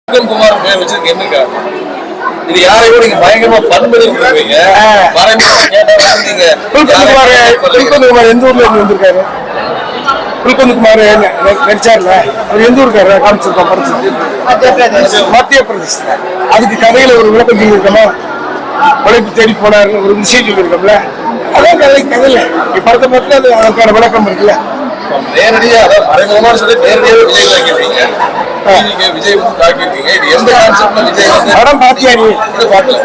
குமார் பேர் வச்சிருக்க என்னக்கா இது யாரையும் நீங்க பயங்கரமா ஃபன் பண்ணி விட்டுருவீங்க. புல்குமார் எந்த ஊர்ல இருந்து வந்திருக்காரு? புல்குமார் நடிச்சார்ல அவர் எந்த ஊருக்காரு? காமிச்சிருக்கோம் படத்துக்கு மத்திய பிரதேச. அதுக்கு கதையில ஒரு விளக்கம் சொல்லியிருக்கோமா? உழைப்பு தேடி போனாருன்னு ஒரு விஷயம் சொல்லியிருக்கோம்ல, அதான் கதையில படத்தை பார்த்து அது அதுக்கான விளக்கம் இருக்குல்ல. நேரடியா மறைமுகமா சொல்லி நேரடியாவே விஜய் தாக்கிட்டீங்க. விஜய் வந்து தாக்கிட்டீங்க. இது எந்த கான்செப்ட்ல விஜய் வந்து படம் பாத்தியா? நீ பார்க்கல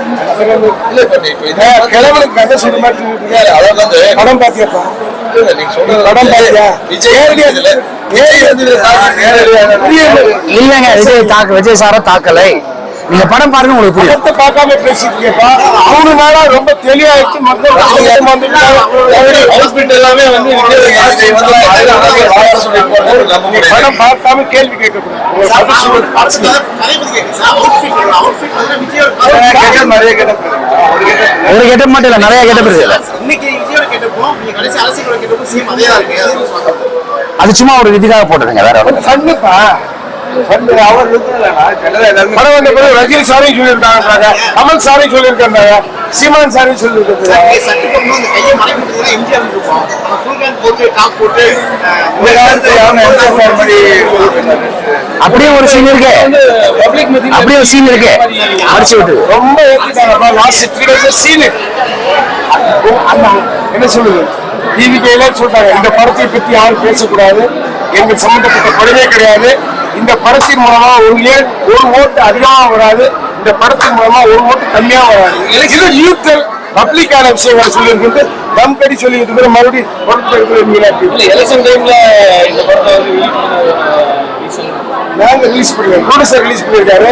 இல்ல பண்ணி இப்ப கிழவனுக்கு கதை சொல்ற மாதிரி அதாவது வந்து படம் பாத்தியாப்பா? நீங்க சொல்றது படம் பாத்தியா? விஜய் இல்லங்க, விஜய் சார தாக்கலை. நீங்க படம் பாருங்க, உங்களுக்கு புரியும். பார்க்காம பேசிட்டு அவங்க நாளா ரொம்ப தெளிவாயிடுச்சு. மக்கள் எல்லாமே வந்து படம் பார்க்காம கேள்வி கேட்கக்கூடாது. ஒரு கெட்ட மட்டும் இல்ல, நிறைய கெட்ட பேர். அது சும்மா ஒரு விதிக்காக போட்டதுங்க, வேற பண்ணுப்பா. ரஜினி சாரி சொல்லியிருக்காங்க, கமல் சாரி சொல்லியிருக்காங்க, சீமான் சாரி சொல்லியிருக்காங்க. அப்படியே ஒரு சீன் இருக்கு, அப்படியே ஒரு சீன் இருக்கு. அடிச்சு விட்டு ரொம்ப ஏற்றிட்டாங்கப்பா. லாஸ்ட் 3 days சீனு என்ன சொல்லுது? டிவில சொல்றாங்க, இந்த படத்தை பத்தி யாரும் பேசக்கூடாது, எங்க சம்பந்தப்பட்ட படமே கிடையாது. இந்த படத்தின் மூலமா ஒரு ஓட்டு அதிகமா வராது, இந்த படத்தின் மூலமா ஒரு ஓட்டு கம்மியா வராது. இது யூத்தல் பப்ளிக்கான விஷயங்கள் சொல்லியிருக்கு. தம் கடி சொல்லிட்டு மறுபடியும் எலெக்ஷன் டைம்ல இந்த படத்தை வந்து நாங்க ரிலீஸ் பண்ணிருக்கோம், ப்ரொடியூசர் ரிலீஸ் பண்ணியிருக்காரு.